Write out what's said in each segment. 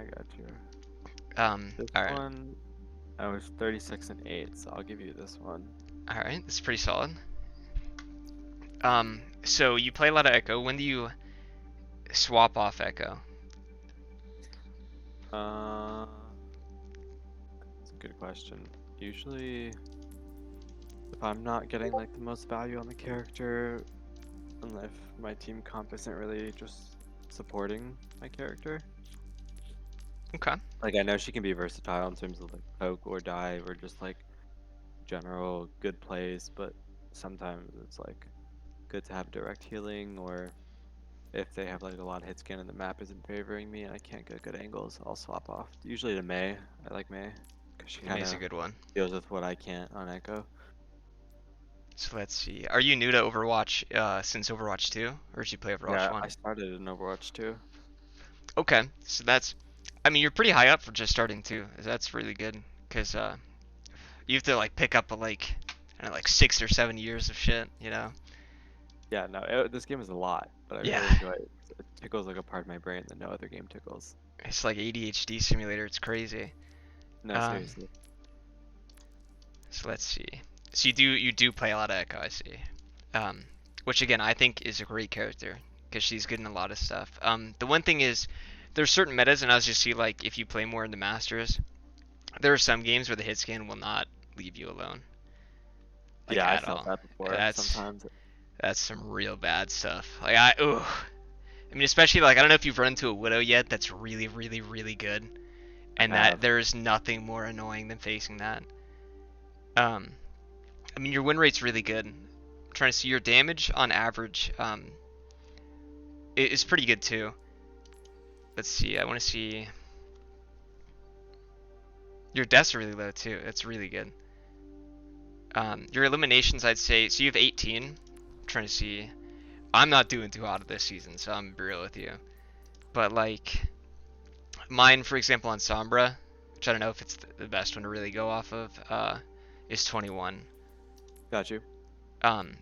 I got you. This All right, one, I was 36 and 8, so I'll give you this one. all right, that's pretty solid. So you play a lot of Echo. When do you swap off Echo? Uh, That's a good question. Usually, if I'm not getting like the most value on the character, and if my team comp isn't really just supporting my character, Okay. like I know she can be versatile in terms of like poke or dive or just like general good plays, but sometimes it's like good to have direct healing, or if they have like a lot of hit scan and the map isn't favoring me and I can't get good angles, I'll swap off. Usually to Mei. I like Mei because she kind May's a of good one. deals with what I can't on Echo. So let's see. Are you new to Overwatch since Overwatch 2, or did you play Overwatch Yeah, I 1? started in Overwatch too. Okay, so that's, I mean, you're pretty high up for just starting too. That's really good, because you have to like pick up like, I don't know, like 6 or 7 years of shit, you know? Yeah, no, this game is a lot, but I Yeah, really enjoy it. It tickles like a part of my brain that no other game tickles. it's like ADHD simulator. It's crazy. No, Um, seriously. so let's see. So you do play a lot of Echo, I see. Um, which again I think is a great character because she's good in a lot of stuff. The one thing is there's certain metas, and as you see, like if you play more in the Masters, there are some games where the hit scan will not leave you alone, like Yeah, I at felt all. that before That's sometimes. that's some real bad stuff. Like I mean, especially like I don't know if you've run into a Widow yet. That's really, really, really good, I and that have. there is nothing more annoying than facing that. Um, I mean, your win rate's really good. I'm trying to see your damage on average. Is pretty good too. Let's see. I want to see your deaths are really low too. That's really good. Your eliminations, I'd say. So you have 18. I'm trying to see. I'm not doing too hot this season, so I'm real with you. But like mine, for example, on Sombra, which I don't know if it's the best one to really go off of, is 21. Got you.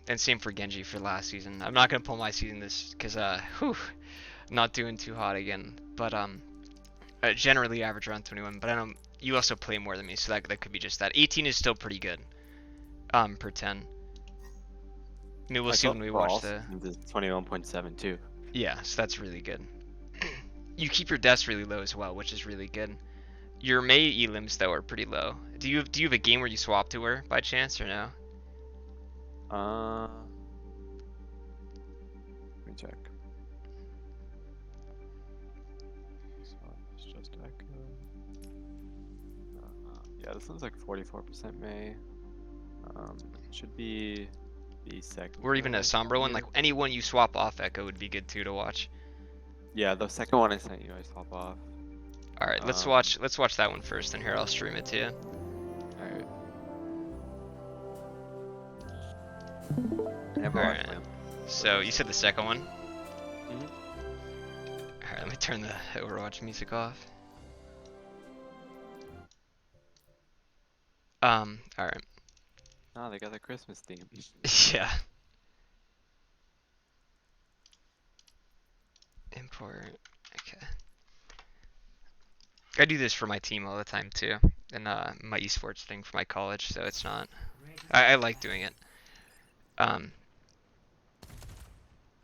And same for Genji for last season. I'm not gonna pull my season this because whew, not doing too hot again. But generally average around 21. But I don't. You also play more than me, so that could be just that. 18 is still pretty good. Per 10. I mean, we'll I see thought when we for watch all the. seasons it's 21.7 too. Yeah, so that's really good. You keep your deaths really low as well, which is really good. Your Mei elims though are pretty low. Do you have a game where you swap to her by chance or no? Let me check. So it's just Echo. Yeah, this one's like 44% May. Should be the second Or one even a I sent Sombra one? Like you. any one you swap off Echo would be good too to watch. Yeah, the second one I sent you, I swap off. All right, let's Um, watch that one first, and here I'll stream it to you. Alright. I never All watched right. Lamp. So you said the second one. Mhm. All right, let me turn the Overwatch music off. All right. Oh, they got the Christmas theme. Yeah. Import. Okay. I do this for my team all the time too, and my esports thing for my college. So it's not. I like doing it. Um,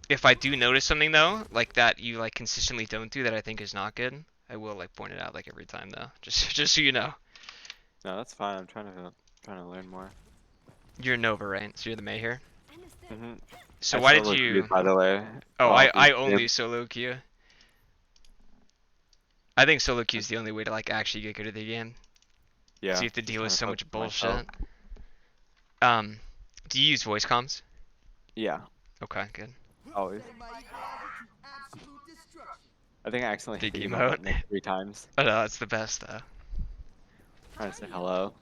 if I do notice something though, like that you like consistently don't do that I think is not good, I will like point it out like every time though. Just so you know. No, that's fine. I'm trying to learn more. You're Nova, right? So you're the May here. Mhm. So I why did solo queued, you? by the way. Oh, All I these only games. solo queue. I think solo queue is the only way to like actually get good at the game. So you Yeah, have to just deal with trying to so focus much on myself. bullshit. Um, do you use voice comms? Yeah, Okay, good. always. I think I accidentally hit Big the emo emote. button like 3 times. Oh no, it's the best though. Trying to say hello.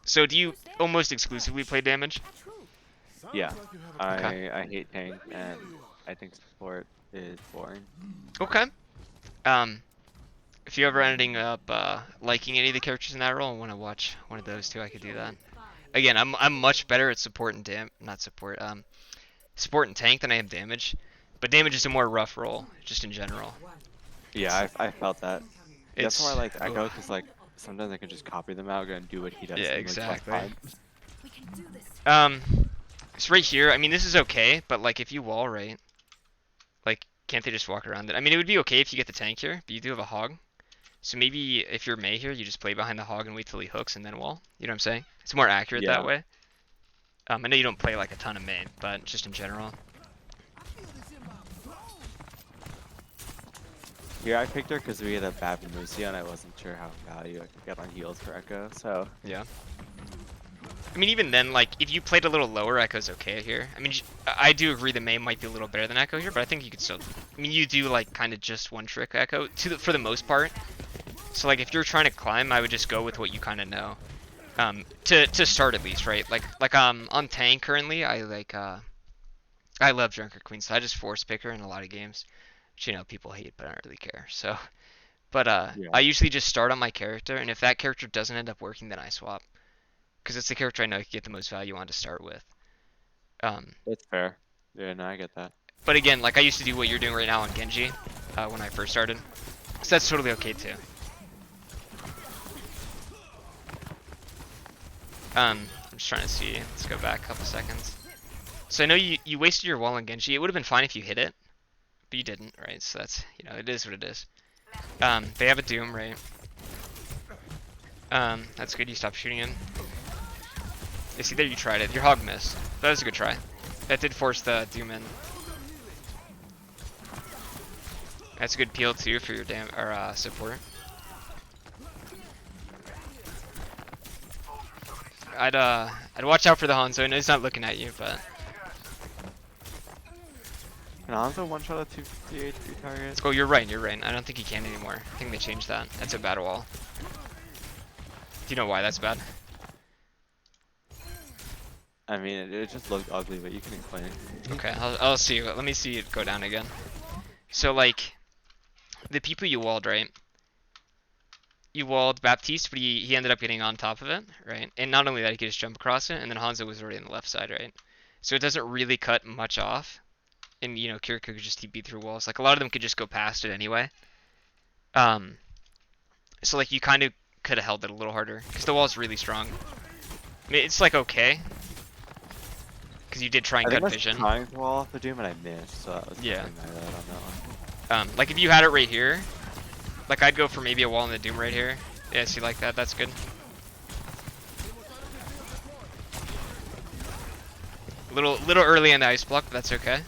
So do you almost exclusively play damage? Yeah, Okay. I hate tank and I think support is boring. Okay. Um, if you ever ending up liking any of the characters in that role and want to watch one of those two, I could do that. Again, I'm much better at support and not support support and tank than I am damage, but damage is a more rough role just in general. Yeah, I felt that. That's why I It's like Echo, ugh. because like sometimes I can just copy them out and do what he does Yeah, in like less exactly. time. Um, so right here, I mean, this is okay, but like if you wall right, like can't they just walk around it? I mean, it would be okay if you get the tank here, but you do have a hog. So maybe if you're Mei here, you just play behind the hog and wait till he hooks and then wall. You know what I'm saying? It's more accurate that Yeah. way. I know you don't play like a ton of Mei, but just in general. Here I picked her because we had a bad Lucio and I wasn't sure how value I could get on heals for Echo, so Yeah. I mean, even then, like, if you played a little lower, Echo's okay here. I mean, I do agree the Mei might be a little better than Echo here, but I think you could still... I mean, you do, like, kind of just one-trick Echo, for the most part. So, like, if you're trying to climb, I would just go with what you kind of know. To start at least, right? Like on tank currently, I love Drunkard Queen, so I just force pick her in a lot of games. Which, you know, people hate, but I don't really care. So, but yeah. I usually just start on my character, and if that character doesn't end up working, then I swap. Because it's the character I know I can get the most value on to start with. It's fair. Yeah, no, I get that. But again, like I used to do what you're doing right now on Genji when I first started. So that's totally okay too. I'm just trying to see. Let's go back a couple seconds. So I know you wasted your wall on Genji. It would have been fine if you hit it, but you didn't, right? So that's, you know, it is what it is. They have a Doom, right? That's good. You stopped shooting him. You see there, you tried it. Your hog missed. That was a good try. That did force the Doom in. That's a good peel too for your support. I'd watch out for the Hanzo. I know he's not looking at you, but Can Hanzo one-shot a 258 3 target? oh, you're right. You're right. I don't think he can anymore. I think they changed that. That's a bad wall. Do you know why that's bad? I mean, it just looked ugly, but you can explain it. Okay, I'll see. Let me see it go down again. So like, the people you walled, right? You walled Baptiste, but he ended up getting on top of it, right? And not only that, he could just jump across it, and then Hanzo was already on the left side, right? So it doesn't really cut much off. And, you know, Kiriko could just TP through walls. Like, a lot of them could just go past it anyway. So, like, you kind of could have held it a little harder, because the wall's really strong. I mean, it's, like, okay. Because you did try and cut vision. I trying to wall off the Doom and I missed, so that was Yeah. my bad on that one. Like, if you had it right here, like, I'd go for maybe a wall in the Doom right here. Yeah, see, like that? That's good. Little early in the ice block, but that's okay.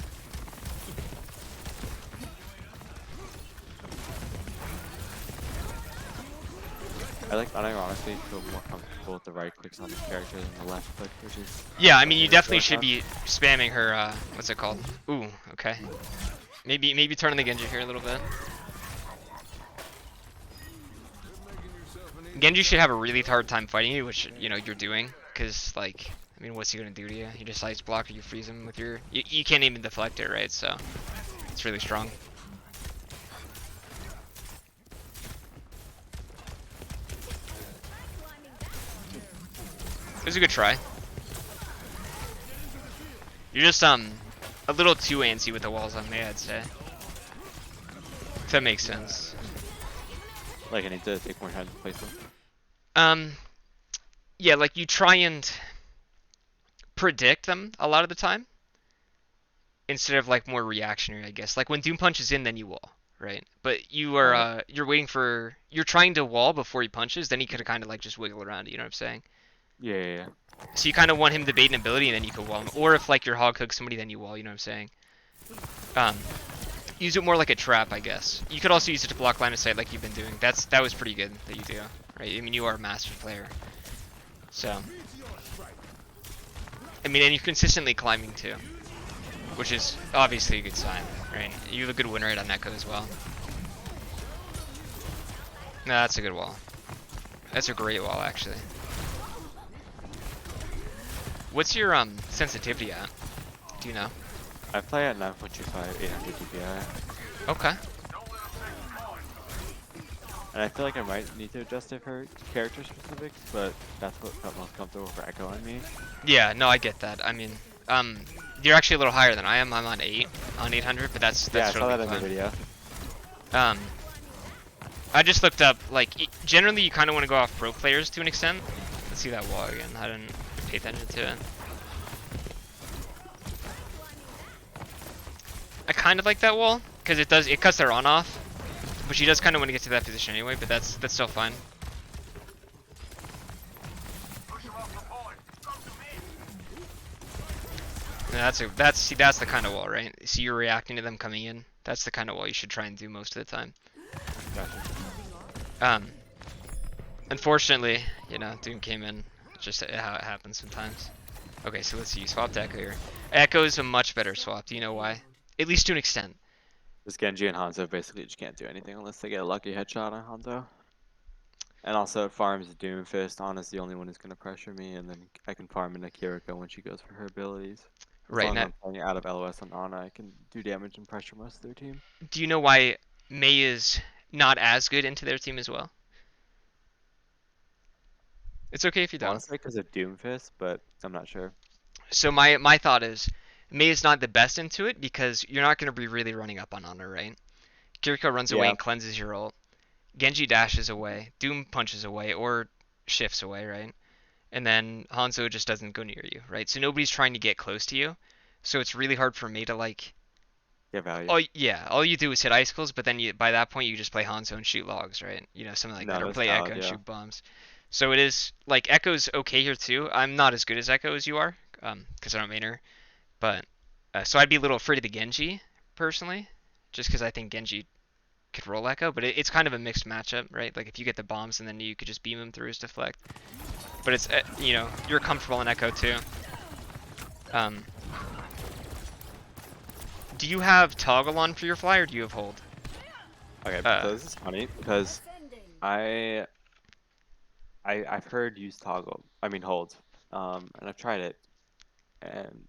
I like unironically feel more comfortable with the right clicks on the character than the left click, which is... Yeah, I mean, you definitely should be spamming her, what's it called? Ooh, okay. Maybe turn the Genji here a little bit. Genji should have a really hard time fighting you, which, you know, you're doing. Because, like, I mean, what's he going to do to you? You just ice block or you freeze him with your... You can't even deflect it, right? So, it's really strong. It was a good try. You're just, a little too antsy with the walls on me, I'd say. If that makes sense. Like, I need to take more time to place them? Yeah, like, you try and predict them a lot of the time. Instead of, like, more reactionary, I guess. Like, when Doom punches in, then you wall, right? But you are, you're waiting for... You're trying to wall before he punches, then he could kind of, like, just wiggle around it, you know what I'm saying? Yeah. So you kind of want him to bait an ability, and then you can wall him. Or if, like, your hog hooks somebody, then you wall, you know what I'm saying? Use it more like a trap, I guess. You could also use it to block line of sight like you've been doing. That was pretty good that you do, right? I mean, you are a master player. So... I mean, and you're consistently climbing, too. Which is obviously a good sign, right? You have a good win rate on Echo as well. No, that's a good wall. That's a great wall, actually. What's your sensitivity at? Do you know? I play at 9.25, 800 DPI. Okay. And I feel like I might need to adjust it for character specifics, but that's what felt most comfortable for Echo on me. Yeah, no, I get that. I mean, you're actually a little higher than I am. I'm on 800, but that's yeah, I saw totally that in fine. the video. I just looked up, like, generally you kind of want to go off pro players to an extent. Let's see that wall again. I didn't pay attention to it. I kind of like that wall, because it cuts their on off. But she does kind of want to get to that position anyway, but that's still fine. And that's the kind of wall, right? So you're reacting to them coming in. That's the kind of wall you should try and do most of the time. Gotcha. Unfortunately, you know, Doom came in. Just how it happens sometimes. Okay, so let's see. You swapped Echo here. Echo is a much better swap. Do you know why? At least to an extent. This Genji and Hanzo basically just can't do anything unless they get a lucky headshot on Hanzo. And also it farms Doomfist. Ana's the only one who's gonna pressure me, and then I can farm into Kiriko when she goes for her abilities. As Right long as now, I'm playing out of LOS on Ana, I can do damage and pressure most of their team. do you know why Mei is not as good into their team as well? It's okay if you I want don't. to say because of Doomfist, but I'm not sure. So my thought is, Mei is not the best into it because you're not going to be really running up on Honor, right? Kiriko runs away Yeah, and cleanses your ult. Genji dashes away. Doom punches away or shifts away, right? And then Hanzo just doesn't go near you, right? So nobody's trying to get close to you. So it's really hard for Mei to like. get value. Oh yeah, all you do is hit icicles, but then by that point you just play Hanzo and shoot logs, right? You know, something like No, that, or that's play Echo valid, and yeah. shoot bombs. So it is like Echo's okay here too. I'm not as good as Echo as you are, because I don't main her. But so I'd be a little afraid of the Genji personally, just because I think Genji could roll Echo. But it's kind of a mixed matchup, right? Like if you get the bombs and then you could just beam him through his deflect. But it's you know, you're comfortable in Echo too. Do you have toggle on for your fly or do you have hold? Okay, so this is funny because I've heard use toggle. I mean hold. And I've tried it, and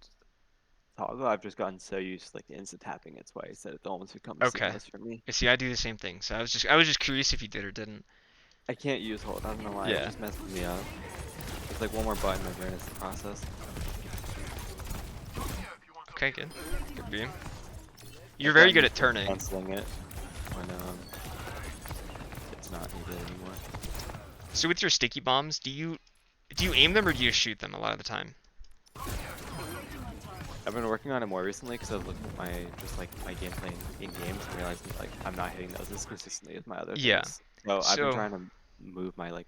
toggle I've just gotten so used to like instant tapping its way that it almost becomes Okay. seamless for me. You see, I do the same thing. So I was just curious if you did or didn't. I can't use hold. I don't know why. It Yeah. just messes me up. It's like one more button over and it's the process. Okay, good. Good beam. You're very good at turning. Canceling it when it's not needed anymore. So with your sticky bombs, do you aim them or do you shoot them a lot of the time? I've been working on it more recently because I've looked at my my gameplay in games and realized that, like I'm not hitting those as consistently as my other Yeah. things. So I've been So trying to move my like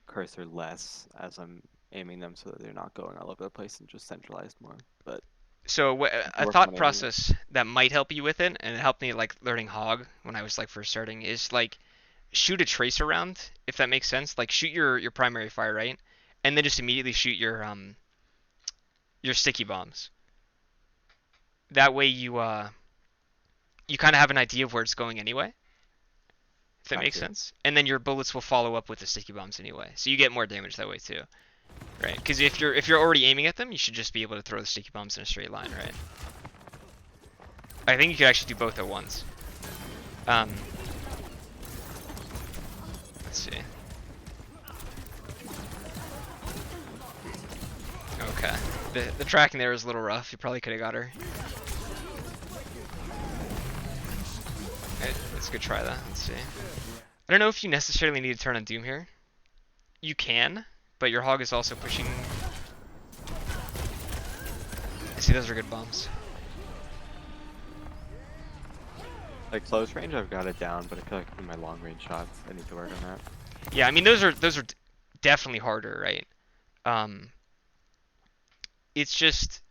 cursor less as I'm aiming them so that they're not going all over the place and just centralized more. But so a working thought on it anyway. process that might help you with it, and it helped me like learning Hog when I was like first starting, is like shoot a tracer round, if that makes sense. Like shoot your primary fire, right? And then just immediately shoot your sticky bombs. That way you kind of have an idea of where it's going anyway. If that makes Gotcha. sense. And then your bullets will follow up with the sticky bombs anyway. So you get more damage that way too. Right? Because if you're already aiming at them, you should just be able to throw the sticky bombs in a straight line, right? I think you could actually do both at once. Let's see. Okay. The tracking there was a little rough. You probably could have got her. Let's go try that. Let's see. I don't know if you necessarily need to turn on Doom here. You can, but your Hog is also pushing. I see, those are good bombs. Like close range, I've got it down, but I feel like in my long range shots, I need to work on that. Yeah, I mean those are definitely harder, right? It's just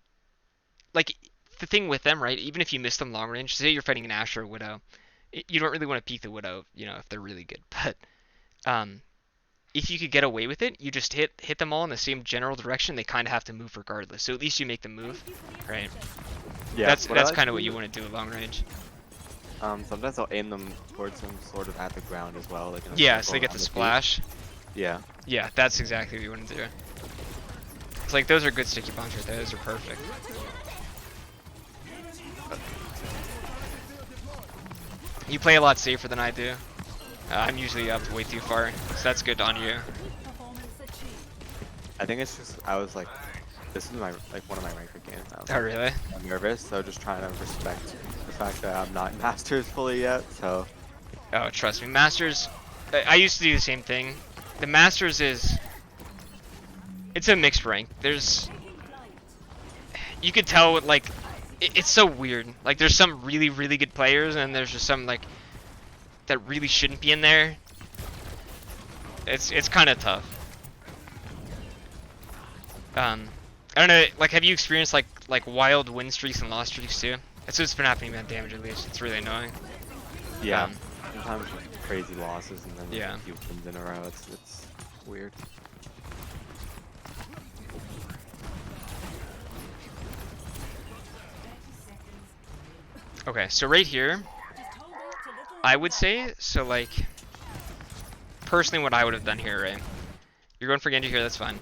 like the thing with them, right? Even if you miss them long range, say you're fighting an Asher or Widow, you don't really want to peek the Widow, you know, if they're really good. But if you could get away with it, you just hit them all in the same general direction. They kind of have to move regardless. So at least you make them move, right? Yeah, That's like kind of what you want to do at long range. Sometimes I'll aim them towards them sort of at the ground as well. Like in a Yeah, so circle they get around the feet. splash. Yeah. Yeah, that's exactly what you want to do. It's like those are good sticky bombs right there. Those are perfect. You play a lot safer than I do. I'm usually up way too far, so that's good on you. I think it's just I was like, this is my one of my ranked games. I was Oh really? I'm nervous, so just trying to respect the fact that I'm not masters fully yet. So Oh, trust me, Masters. I used to do the same thing. The Masters is it's a mixed rank. You could tell like it's so weird. Like there's some really good players and there's just some like that really shouldn't be in there. It's kind of tough. I don't know. Like, have you experienced like wild win streaks and loss streaks too? That's what's been happening to damage at least. It's really annoying. Yeah, sometimes just crazy losses and then Yeah. a few wins in a row. It's weird. Okay, so right here, I would say so. Like, personally, what I would have done here, right? You're going for Genji here. That's fine.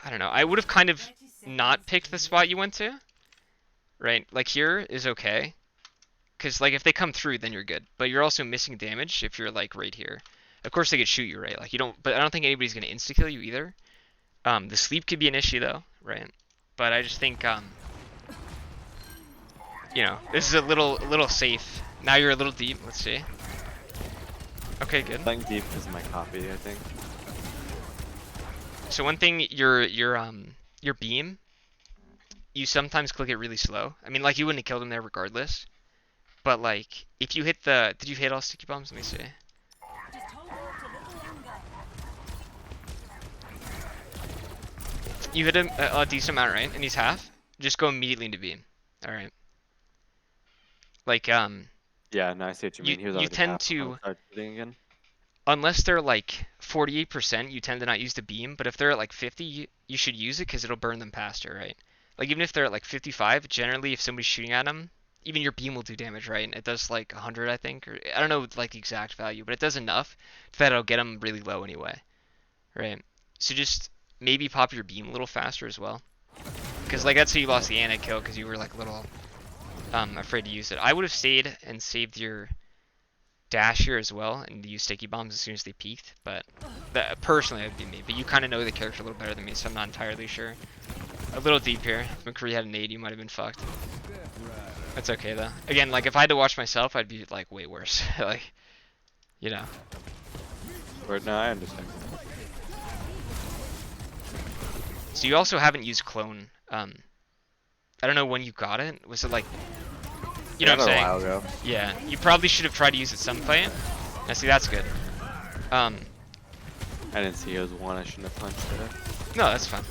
I don't know. I would have kind of not picked the spot you went to. Right? Like here is okay. Because like if they come through, then you're good. But you're also missing damage if you're like right here. Of course they could shoot you, right? Like you don't. But I don't think anybody's gonna insta kill you either. The sleep could be an issue though, right? But I just think you know, this is a little safe. Now you're a little deep. Let's see. Okay, good. Playing deep because of my copy, I think. So one thing, your beam, you sometimes click it really slow. I mean, like you wouldn't have killed him there regardless. But like, if you hit the, did you hit all sticky bombs? Let me see. You hit him a decent amount, right? And he's half. Just go immediately into beam. All right. Like Yeah, no, I see what you mean. He was you already tend half. I'll to, start shooting again. unless they're like 48%, you tend to not use the beam. But if they're at like 50, you should use it because it'll burn them faster, right? Like even if they're at like 55, generally if somebody's shooting at them, even your beam will do damage, right? And it does like 100, I think, or I don't know like the exact value, but it does enough that it'll get them really low anyway, right? So just maybe pop your beam a little faster as well, because like that's how you lost the Ana kill because you were like a little afraid to use it. I would have stayed and saved your dash here as well and use sticky bombs as soon as they peaked, but that personally would be me. But you kind of know the character a little better than me, so I'm not entirely sure. A little deep here. If McCree had an 8, you might have been fucked. That's okay though. Again, like if I had to watch myself, I'd be like way worse. Like, you know. Or, no, I understand. So you also haven't used clone. I don't know when you got it. Was it like, you know what I'm A saying? while ago. Yeah. You probably should have tried to use it some fight. Now see, that's good. I didn't see it was one. I shouldn't have punched it. No, that's fine.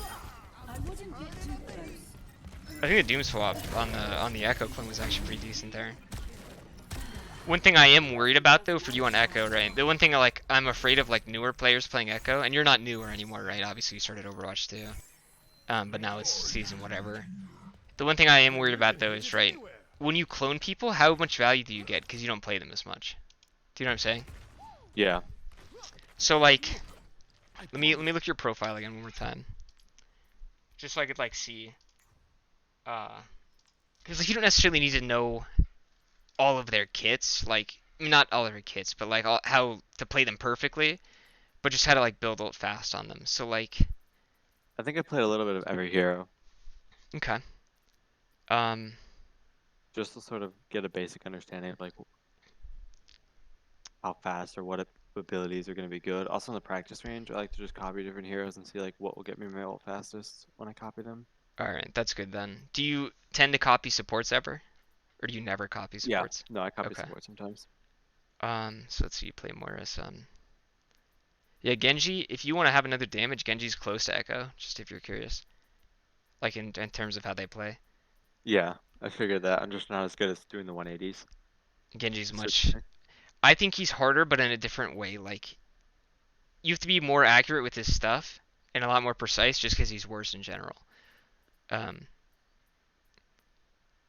I think the Doom swap on the Echo clone was actually pretty decent there. One thing I am worried about though for you on Echo, right? The one thing like I'm afraid of like newer players playing Echo, and you're not newer anymore, right? Obviously you started Overwatch too, but now it's season whatever. The one thing I am worried about though is right when you clone people, how much value do you get because you don't play them as much? Do you know what I'm saying? Yeah. So like, let me look at your profile again one more time, just so I could like see. Because like, you don't necessarily need to know all of their kits, like not all of their kits, but like how to play them perfectly, but just how to like build out fast on them. So like, I think I played a little bit of every hero okay, um, just to sort of get a basic understanding of like how fast or what abilities are going to be good. Also in the practice range, I like to just copy different heroes and see like what will get me my ult fastest when I copy them. all right, that's good then. Do you tend to copy supports ever, or do you never copy Yeah. supports? No, I copy Okay. support sometimes. So let's see, you play more as yeah, Genji. If you want to have another damage, Genji's close to Echo. Just if you're curious, like in terms of how they play. Yeah, I figured that. I'm just not as good as doing the 180s. Genji's much. Switching. I think he's harder, but in a different way. Like you have to be more accurate with his stuff and a lot more precise, just because he's worse in general. Um,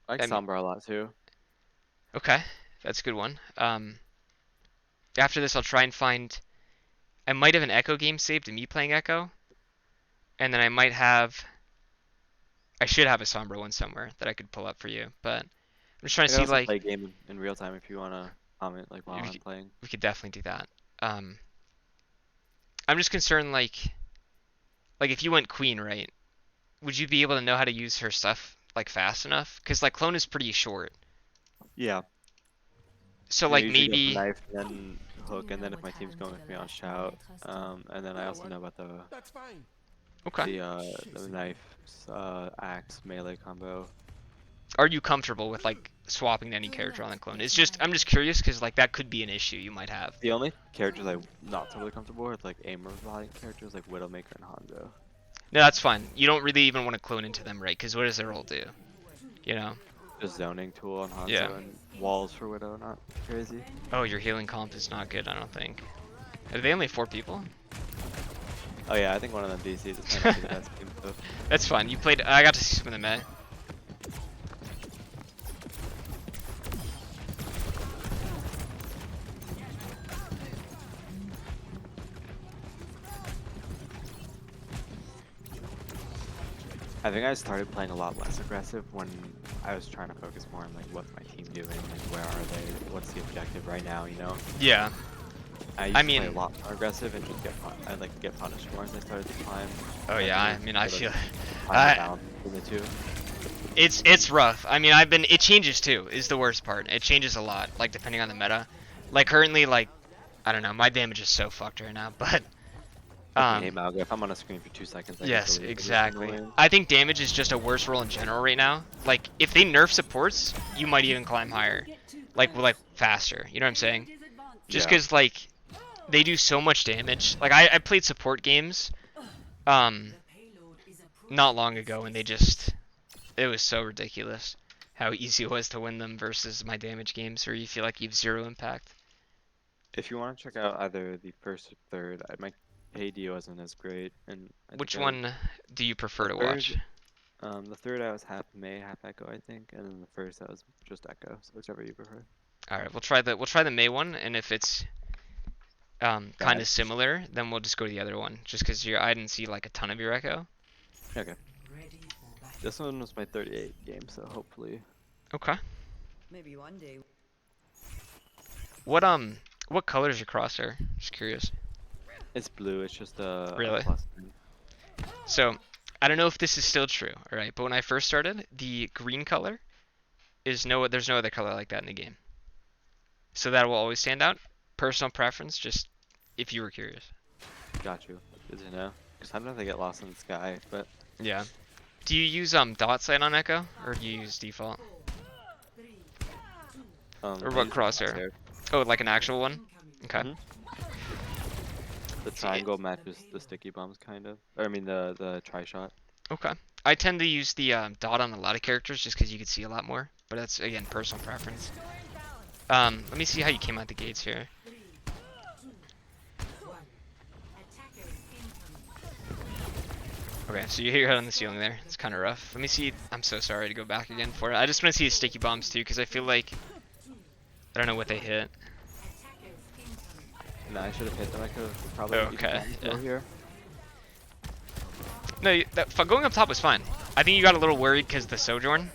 I like I mean, Sombra a lot too. okay, that's a good one. After this, I'll try and find. I might have an Echo game saved to me playing Echo, and then I might have. I should have a Sombra one somewhere that I could pull up for you, but I'm just trying I to can see also like play a game in real time if you want to comment like while we I'm could, playing. we could definitely do that. Um, I'm just concerned like if you went Queen, right? Would you be able to know how to use her stuff like fast enough? Because like clone is pretty short. Yeah. So You know, like usually go for maybe knife, then hook, and then if my team's going with me on shout. And then I also know about okay. the knife axe melee combo. Are you comfortable with like swapping to any character on the clone? It's just I'm just curious because like that could be an issue you might have. The only characters I'm not totally comfortable with, like aimer volume characters, like Widowmaker and Hanzo. No, that's fine. You don't really even want to clone into them, right? Because what does their ult do? You know? Just zoning tool on Yeah. Hanzo and walls for Widow, not crazy. Oh, your healing comp is not good, I don't think. Are they only 4 people? Oh yeah, I think one of them DCs is might not be the best team. So. That's fine. You played. I got to see some of the Meh. I think I started playing a lot less aggressive when I was trying to focus more on like what's my team doing, like where are they, what's the objective right now, you know? Yeah. I used to play a lot more aggressive and just get punished more as I started to climb. Oh yeah, I mean I feel balance between the two. it's rough. I mean it changes too, is the worst part. It changes a lot, like depending on the meta. Like currently, like I don't know, my damage is so fucked right now, but Hey Malga, if I'm on a screen for 2 seconds, I yes, get exactly. I think damage is just a worse role in general right now. Like if they nerf supports, you might even climb higher, like faster. You know what I'm saying? Just because like they do so much damage. Like I played support games, not long ago, and it was so ridiculous how easy it was to win them versus my damage games where you feel like you have 0 impact. If you want to check out either the first or third, my KD wasn't as great, and Which one do you prefer to watch? The third I was half Mei, half Echo, I think, and then the first I was just Echo. So whichever you prefer. All right, we'll try the Mei one, and if it's kind of similar, then we'll just go to the other one. Just because I didn't see like a ton of your Echo. Okay. This one was my 38 game, so hopefully. Okay. Maybe one day. What color is your crosshair? Just curious. It's blue. It's just Really? a plus. So, I don't know if this is still true, alright, but when I first started, the green color there's no other color like that in the game. So that will always stand out. Personal preference, just if you were curious. Got you. Good to know. Because sometimes I get lost in the sky, but. Yeah. Do you use dot sight on Echo, or do you use default? Or what crosshair? Oh, like an actual one? Okay. The triangle matches the sticky bombs, kind of. Or I mean the tri-shot. Okay. I tend to use the dot on a lot of characters just because you can see a lot more. But that's, again, personal preference. Let me see how you came out the gates here. Okay, so you hit your head on the ceiling there. It's kind of rough. Let me see. I'm so sorry to go back again for it. I just want to see the sticky bombs too because I feel like I don't know what they hit. No, I should have hit them. I could have probably. Okay. Yeah. Here. No, going up top was fine. I think you got a little worried because the Sojourn.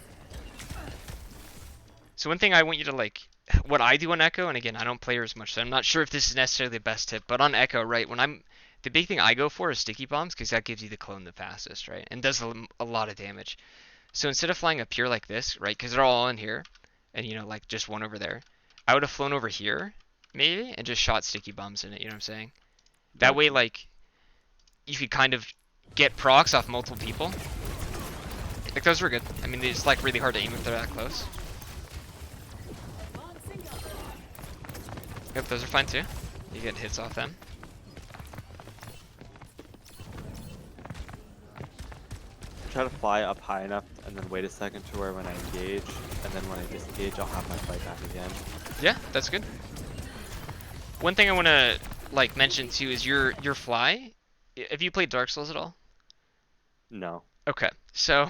So one thing I want you to like, what I do on Echo, and again, I don't play her as much, so I'm not sure if this is necessarily the best tip, but on Echo, right, the big thing I go for is sticky bombs because that gives you the clone the fastest, right, and does a lot of damage. So instead of flying up here like this, right, because they're all in here, and you know, like just one over there, I would have flown over here, maybe, and just shot sticky bombs in it, you know what I'm saying? That way, like, you could kind of get procs off multiple people. Like, those were good. I mean, it's like really hard to aim if they're that close. Yep, those are fine too. You get hits off them. Try to fly up high enough and then wait a second to where when I engage, and then when I disengage, I'll have my flight back again. Yeah, that's good. One thing I want to like mention too is your fly. Have you played Dark Souls at all? No. Okay, so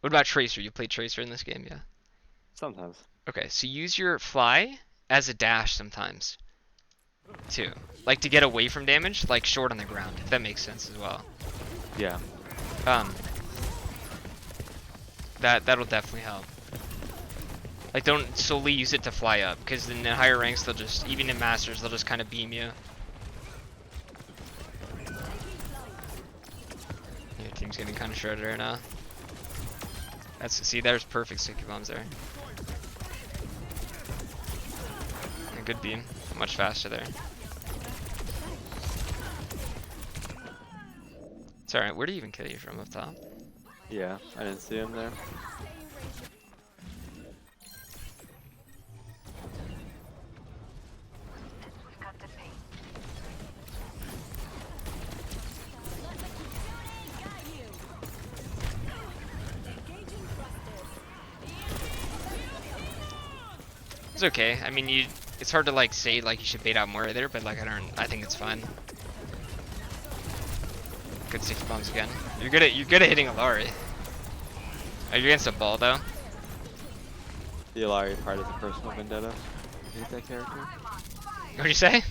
what about Tracer? You played Tracer in this game, yeah? Sometimes. Okay, so use your fly as a dash sometimes, too. Like to get away from damage, like short on the ground, if that makes sense as well. Yeah. That'll definitely help. Like don't solely use it to fly up, because in the higher ranks they'll just, even in Masters, they'll just kind of beam you. Your team's getting kind of shredded right now. See, there's perfect sticky bombs there. A good beam. Much faster there. It's alright. Where do you even kill you from up top? Yeah, I didn't see him there. It's okay. I mean, it's hard to like say like you should bait out more there, but like I think it's fine. Good 6 bombs again. You're good at hitting Alari. Are you against a ball though? The Ilari part is a personal vendetta. You hate that character? What'd you say?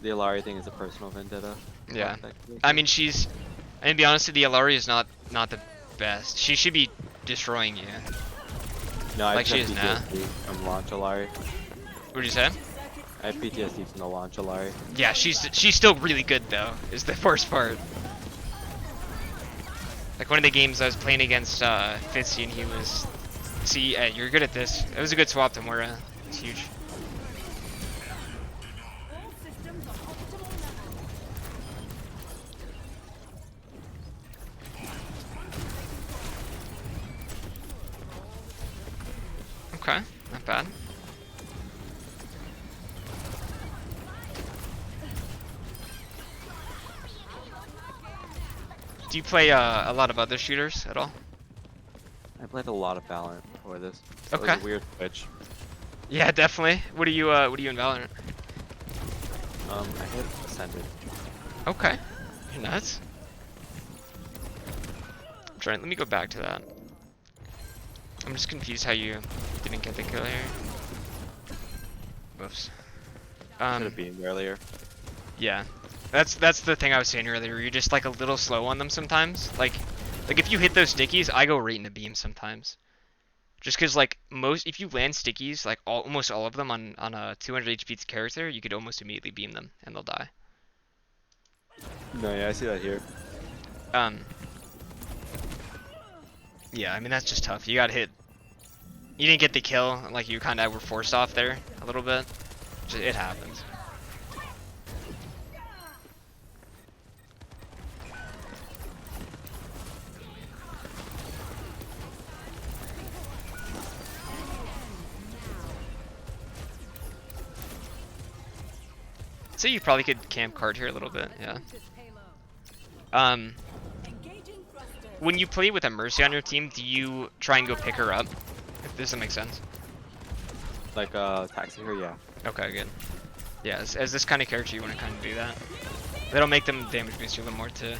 The Ilari thing is a personal vendetta. Yeah. That character. I mean, to be honest with you, the Alari is not the best. She should be destroying you. No, I like just she have is now. PTSD from launch Ilari. What'd you say? I have PTSD from the launch Ilari. Yeah, she's still really good though, is the worst part. Like one of the games I was playing against Fitzy and he was... See, you're good at this. It was a good swap to Moira. It's huge. Okay, not bad. Do you play a lot of other shooters at all? I played a lot of Valorant before this. So It Okay. was a weird switch. Yeah, definitely. What are you in Valorant? I hit Ascended. Okay. You're nuts. Let me go back to that. I'm just confused how you didn't get the kill here. Whoops. Should have beamed earlier. Yeah. That's the thing I was saying earlier. You're just like a little slow on them sometimes. Like if you hit those stickies, I go right into beam sometimes. Just cause like if you land stickies, like almost all of them on a 200 HP character, you could almost immediately beam them and they'll die. No, yeah, I see that here. Yeah, I mean that's just tough. You got hit. You didn't get the kill, like you kind of were forced off there a little bit. It happens. So you probably could camp card here a little bit, yeah. When you play with a Mercy on your team, do you try and go pick her up? If this doesn't make sense. Like taxi here, yeah. Okay, good. Yeah, as this kind of character, you want to kind of do that. That'll make them damage boost you a little more too.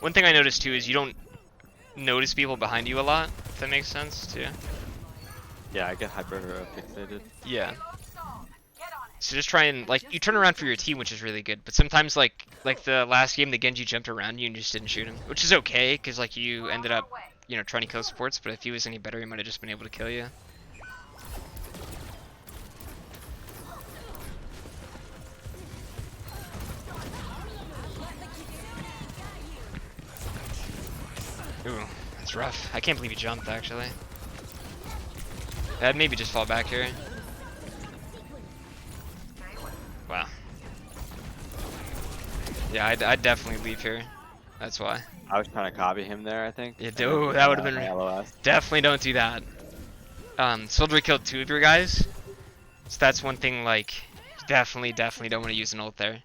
One thing I noticed too is you don't notice people behind you a lot, if that makes sense too. Yeah, I get hyper fixated. Yeah. So just try and, like, you turn around for your team, which is really good, but sometimes, like the last game, the Genji jumped around you and just didn't shoot him, which is okay, because, like, you ended up, you know, trying to kill supports, but if he was any better, he might have just been able to kill you. Ooh, that's rough. I can't believe he jumped, actually. I'd maybe just fall back here. Wow. Yeah, I'd definitely leave here. That's why. I was trying to copy him there, I think. Yeah, that would have been... LOS. Definitely don't do that. Soldier killed 2 of your guys. So that's one thing, like, definitely don't want to use an ult there.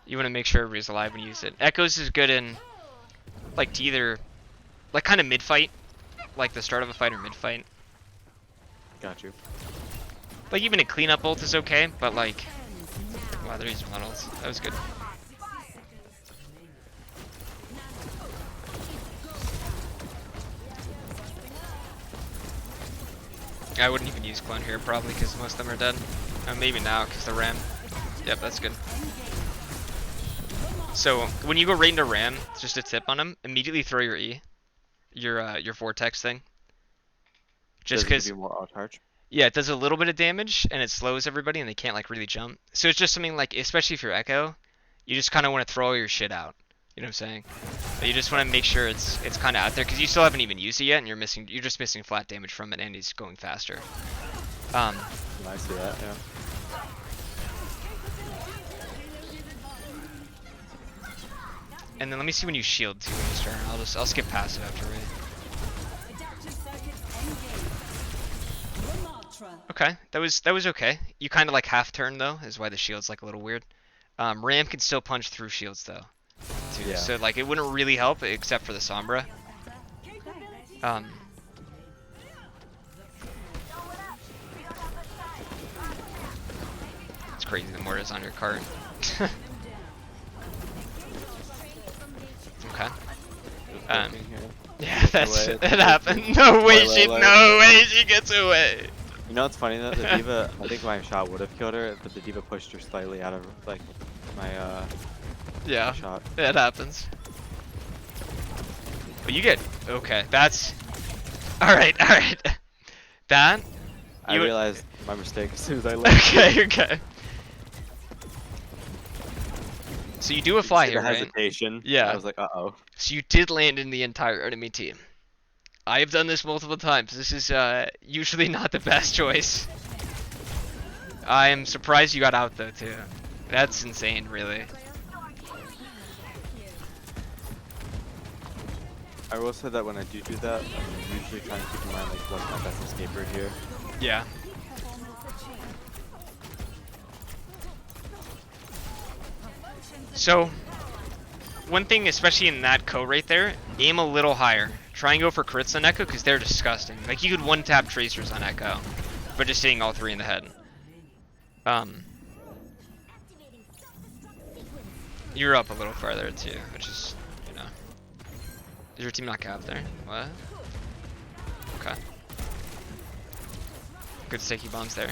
You want to make sure everybody's alive when you use it. Echoes is good in, like, to either, like, kind of mid-fight. Like, the start of a fight or mid-fight. Got you. Like, even a cleanup ult is okay, but, like... Wow, they're using a lot of ults. That was good. I wouldn't even use clone here, probably, because most of them are dead. Maybe now, because the ram. Yep, that's good. So, when you go right into ram, just a tip on him, immediately throw your E. Your vortex thing. Just because... more auto charge. Yeah, it does a little bit of damage and it slows everybody and they can't like really jump. So it's just something like, especially if you're Echo, you just kind of want to throw all your shit out. You know what I'm saying? But you just want to make sure it's kind of out there because you still haven't even used it yet and you're just missing flat damage from it and he's going faster. I see that. Yeah. And then let me see when you shield too in this turn. I'll skip past it after right. Okay, that was okay. You kind of like half turn though, is why the shield's like a little weird. Ram can still punch through shields though, too. Yeah. So like it wouldn't really help except for the Sombra. It's crazy the Morta's on your cart. Okay. Yeah, it happened. No way she gets away. You know what's funny though? The D.Va, I think my shot would have killed her, but the D.Va pushed her slightly out of like my yeah, shot. It happens. But you get okay. That's all right. That I realized my mistake as soon as I left. Okay. So you do a fly here, right? Hesitation. Yeah. I was like, uh-oh. So you did land in the entire enemy team. I have done this multiple times. This is usually not the best choice. I am surprised you got out though too. That's insane, really. I will say that when I do that, I'm usually trying to keep in mind like what's my best escape route here. Yeah. So, one thing, especially in that co right there, aim a little higher. Try and go for crits on Echo because they're disgusting. Like you could one-tap tracers on Echo, but just hitting all three in the head. You're up a little farther too, which is, you know. Is your team not capped there? What? Okay. Good sticky bombs there.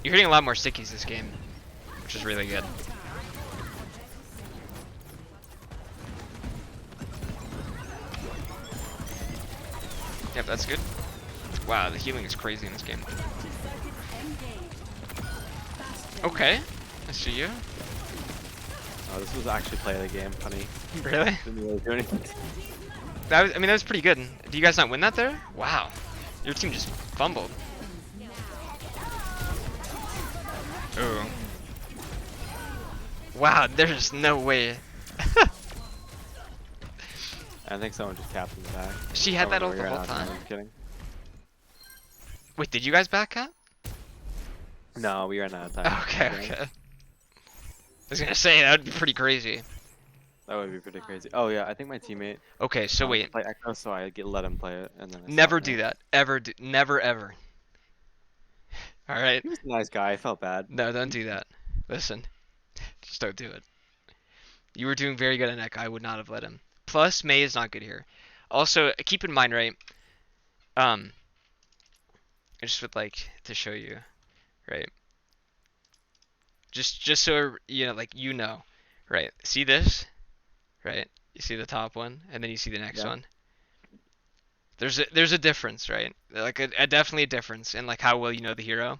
You're hitting a lot more stickies this game, which is really good. Yep, that's good. Wow, the healing is crazy in this game. Okay, I see you. Oh, this was actually play of the game, funny. Really? Didn't really do anything. That was, I mean, that was pretty good. Do you guys not win that there? Wow, your team just fumbled. Ooh. Wow, there's no way. I think someone just capped in the back. She had that Oh, ult the we're whole out. time. I'm kidding. Wait, did you guys back cap? No, we ran out of time. Okay. I was gonna say, that would be pretty crazy. That would be pretty crazy. Oh yeah, I think my teammate. Okay, so wait. Play Echo, so I let him play it, and then. Never do that. Never ever. Alright? He was a nice guy. I felt bad. No, don't do that. Listen. Just don't do it. You were doing very good on Echo. I would not have let him. Plus, Mei is not good here. Also, keep in mind, right? I just would like to show you, right? Just so you know, like right? See this, right? You see the top one, and then you see the next one. There's a difference, right? Like a definitely a difference in like how well you know the hero.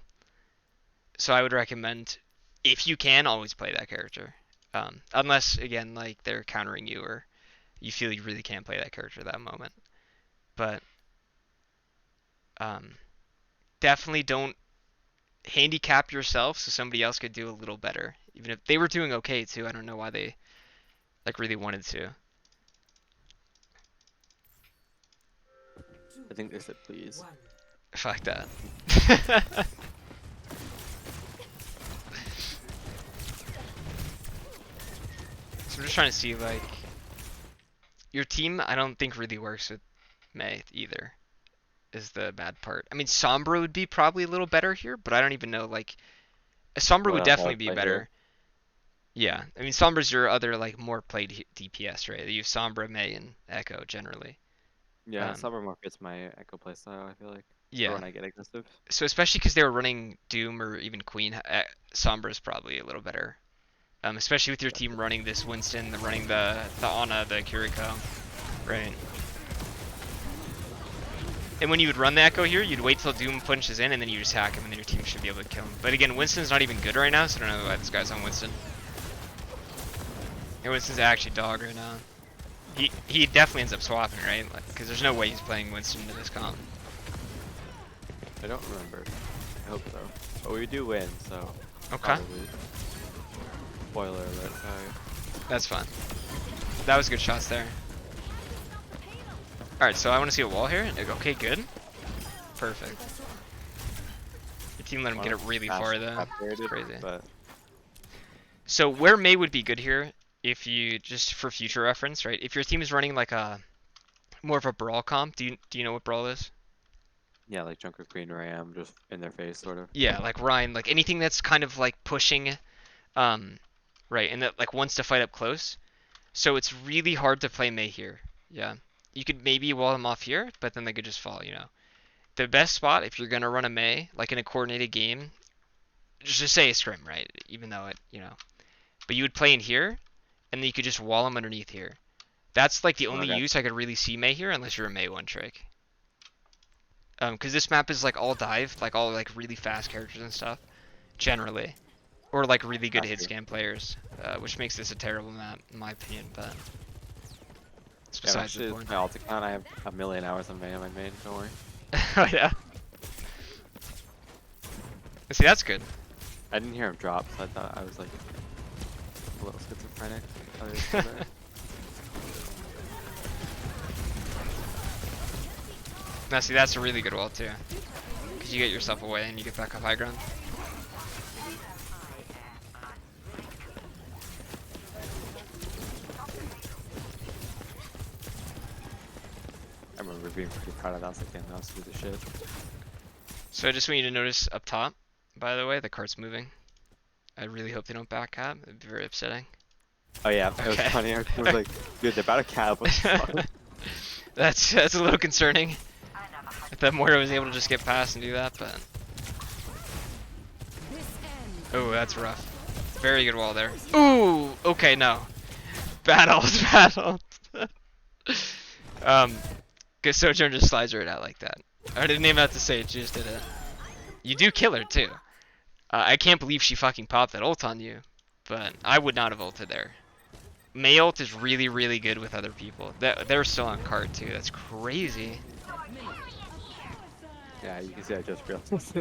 So I would recommend, if you can, always play that character, unless again like they're countering you or you feel you really can't play that character at that moment. But definitely don't handicap yourself so somebody else could do a little better. Even if they were doing okay too, I don't know why they like really wanted to. I think they said please. Fuck that. So I'm just trying to see like your team I don't think really works with Mei either. Is the bad part. I mean, Sombra would be probably a little better here, but I don't even know, like, Sombra would definitely be better. Yeah, I mean, Sombra's your other, like, more played DPS, right? You have Sombra, Mei, and Echo, generally. Yeah, Sombra more fits my Echo playstyle, I feel like. Yeah. Or when I get aggressive. So especially because they were running Doom or even Queen, Sombra's probably a little better. Especially with your team running this Winston, running the Ana, the Kiriko, right? And when you would run the Echo here, you'd wait till Doom punches in, and then you just hack him, and then your team should be able to kill him. But again, Winston's not even good right now, so I don't know why this guy's on Winston. And Winston's actually dog right now. He definitely ends up swapping, right? Because there's no way he's playing Winston to this comp. I don't remember. I hope so. But we do win, so. Okay. Probably. Spoiler alert, sorry. That's fine. That was good shots there. Alright, so I want to see a wall here. Okay, good. Perfect. Your team let him get it really far though. It's crazy. But So where Mei would be good here, if you, just for future reference, right? If your team is running like a more of a brawl comp, do you know what brawl is? yeah, like Junker Queen Ram, just in their face, sort of. Yeah, like Ryan, like anything that's kind of like pushing, right, and that like wants to fight up close. So it's really hard to play Mei here. Yeah, you could maybe wall them off here, but then they could just fall. You know, the best spot if you're gonna run a Mei, like in a coordinated game, just say a scrim, right? Even though it, you know, but you would play in here, and then you could just wall them underneath here. That's like the only use I could really see Mei here, unless you're a Mei one trick. Because this map is like all dive, like all like really fast characters and stuff, generally, or like really good hit scan players, which makes this a terrible map in my opinion. But it's besides the point. My alt account, I have a million hours on my main. Don't worry. Oh yeah. See, that's good. I didn't hear him drop, so I thought I was like a little schizophrenic. Now see, that's a really good wall too, because you get yourself away and you get back up high ground. I remember being pretty proud of that. I was like, damn, that was through the shit. So I just want you to notice up top, by the way, the cart's moving. I really hope they don't back cab. It'd be very upsetting. Oh yeah, it was Okay. funny. I was like, dude, they're about to cab. What the fuck? That's a little concerning. If that Moira was able to just get past and do that, but oh, that's rough. Very good wall there. Ooh, okay, no. Battles, battles. Cause Sojourn just slides right out like that. I didn't even have to say it, she just did it. You do kill her too. I can't believe she fucking popped that ult on you, but I would not have ulted there. Mei ult is really, really good with other people. They're still on card too. That's crazy. Yeah, you can see I just realized.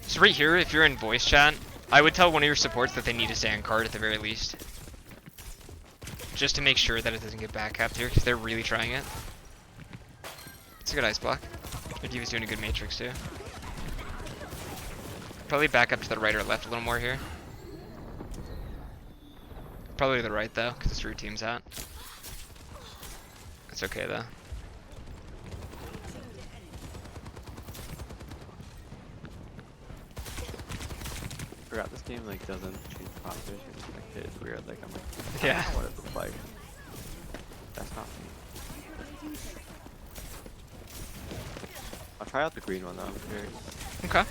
So right here, if you're in voice chat, I would tell one of your supports that they need to stay on card at the very least. Just to make sure that it doesn't get back capped here, because they're really trying it. It's a good ice block. Their D.Va's doing a good matrix too. Probably back up to the right or left a little more here. Probably to the right though, because it's where your team's at. It's okay though. I forgot this game like doesn't change composition. Like, it's weird. Like I'm like, Yeah. I don't know what it looks like. That's not me. I'll try out the green one though. I'm curious. Okay.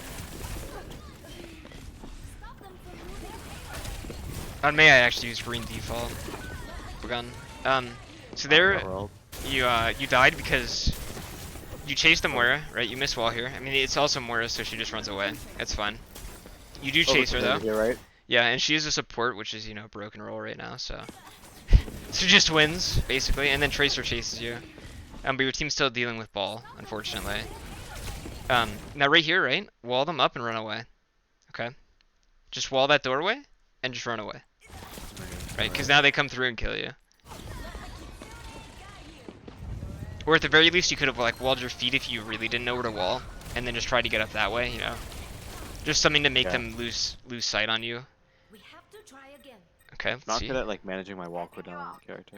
On Mei, I actually used green default gun. So there, you died because you chased the Moira, right? You missed wall here. I mean, it's also Moira, so she just runs away. That's fine. You do chase her though. Here, right? Yeah, and she is a support, which is, you know, broken roll right now, so. So just wins, basically, and then Tracer chases you. But your team's still dealing with ball, unfortunately. Now right here, right? Wall them up and run away. Okay? Just wall that doorway, and just run away. Right? Because now they come through and kill you. Or at the very least, you could have, like, walled your feet if you really didn't know where to wall, and then just try to get up that way, you know? Just something to make them lose sight on you. We have to try again. Okay, let's Not see. good at like managing my wall cooldown character.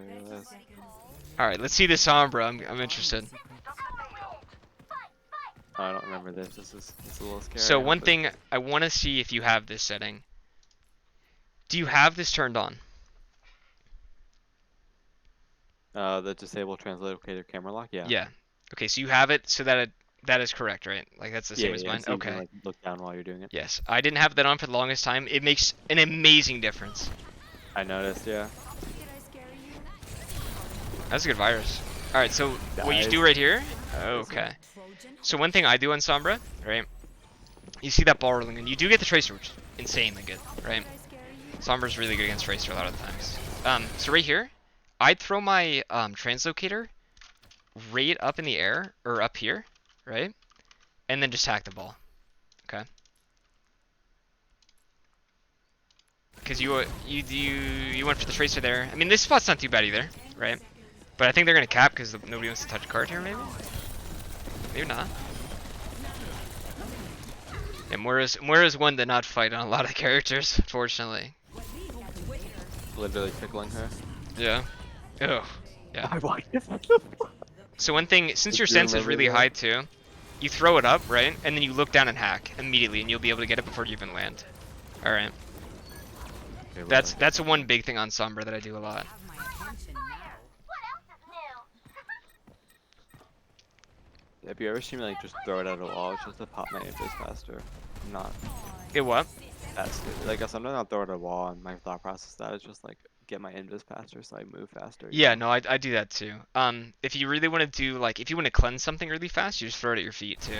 Alright, let's see this Sombra. I'm interested. I don't remember this. It's a little scary. So one thing I want to see if you have this setting. Do you have this turned on? The disable translocator camera lock. Yeah. Yeah. Okay, so you have it so that that is correct, right? Like that's the same as mine. So you Okay. can, like, look down while you're doing it. Yes, I didn't have that on for the longest time. It makes an amazing difference. I noticed. Yeah. Did I scare you? That's a good virus. Alright, so what you do right here? Okay. So one thing I do on Sombra, right? You see that ball rolling, and you do get the Tracer, which is insanely good, right? Sombra's really good against Tracer a lot of the times. So right here, I'd throw my translocator right up in the air, or up here, right? And then just hack the ball, okay? Because you went for the Tracer there. I mean, this spot's not too bad either, right? But I think they're gonna cap because nobody wants to touch a card here, maybe. Maybe not. Yeah, Moira's one to not fight on a lot of characters, unfortunately. Literally tickling her. Yeah. Oh. Yeah. I want it. So one thing, since your Do you sense is remember really that? high too, you throw it up, right? And then you look down and hack immediately, and you'll be able to get it before you even land. All right. Okay, That's one big thing on Sombra that I do a lot. Have you ever seen me like just throw it at a wall just to pop my invis faster? I'm not It what? that stupid. Like sometimes I'll throw it at a wall and my thought process that is just like get my invis faster so I move faster. you Yeah, know? no, I do that too. If you really want to do like, if you want to cleanse something really fast, you just throw it at your feet too.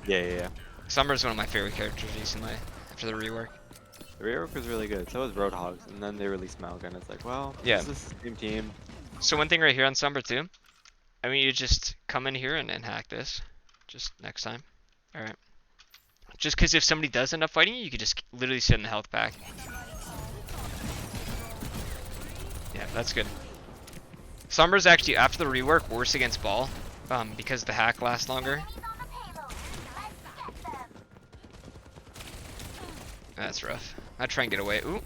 Yeah. Sombra's one of my favorite characters recently after the rework. The rework was really good. So was Roadhogs, and then they released Malga, and it's like, well, Yeah. this is the same team. So one thing right here on Sombra too, I mean, you just come in here and hack this, just next time. All right. Just because if somebody does end up fighting you, you could just literally sit in the health pack. Yeah, that's good. Sombra's actually, after the rework, worse against ball, because the hack lasts longer. That's rough. I'd try and get away. Ooh.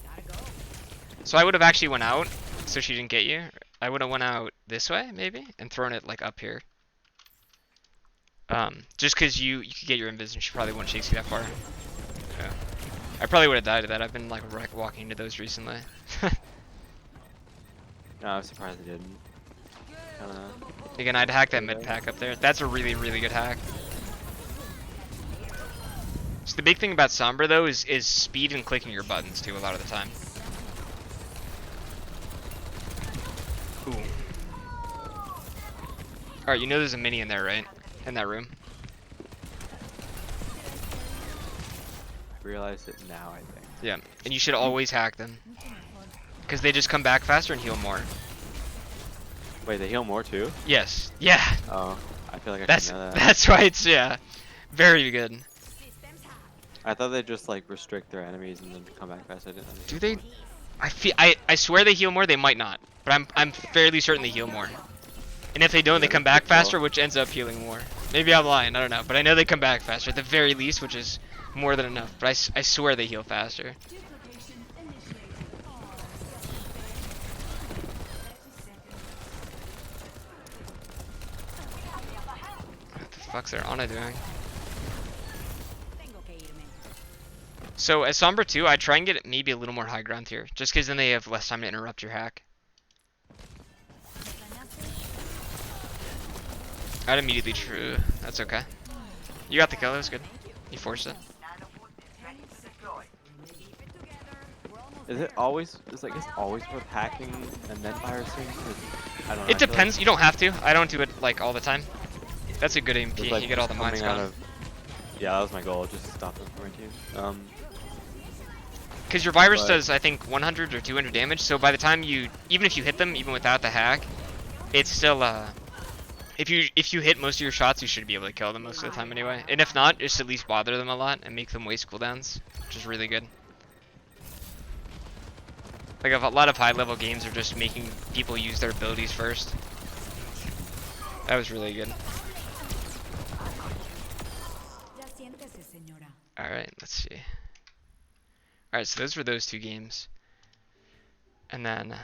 So I would have actually went out, so she didn't get you. I would have went out this way, maybe, and thrown it, like, up here. Just because you could get your invis and she probably wouldn't chase you that far. Yeah. I probably would have died to that. I've been, like, walking into those recently. No, I was surprised they didn't. Again, I'd hack that mid pack up there. That's a really, really good hack. So the big thing about Sombra, though, is speed and clicking your buttons, too, a lot of the time. Ooh. Alright, you know there's a mini in there, right? In that room. I realized it now, I think. Yeah, and you should always hack them. Because they just come back faster and heal more. Wait, they heal more too? Yes. Yeah. Oh, I feel like I That's should know that. that's why it's, yeah. Very good. I thought they'd just like restrict their enemies and then come back fast. I didn't understand. Do they? I swear they heal more. They might not, but I'm fairly certain they heal more. And if they don't, they come back faster, which ends up healing more. Maybe I'm lying. I don't know, but I know they come back faster at the very least, which is more than enough. But I swear they heal faster. What the fuck's their Ana doing? So as Sombra 2, I try and get maybe a little more high ground here, just because then they have less time to interrupt your hack. I'd immediately true. That's okay. You got the kill. That was good. You forced it. Is it always? It's like it's always worth hacking and then virusing? 'Cause I don't know. It depends. You don't have to. I don't do it like all the time. That's a good It's MP. like You get all the mines coming out gone. of- Yeah, that was my goal. Just to stop them from my team. Because your virus but- does, I think, 100 or 200 damage. So by the time you, even if you hit them, even without the hack, it's still if you hit most of your shots, you should be able to kill them most of the time anyway. And if not, just at least bother them a lot and make them waste cooldowns, which is really good. Like a lot of high-level games are just making people use their abilities first. That was really good. Alright, let's see. Alright, so those were those two games. And then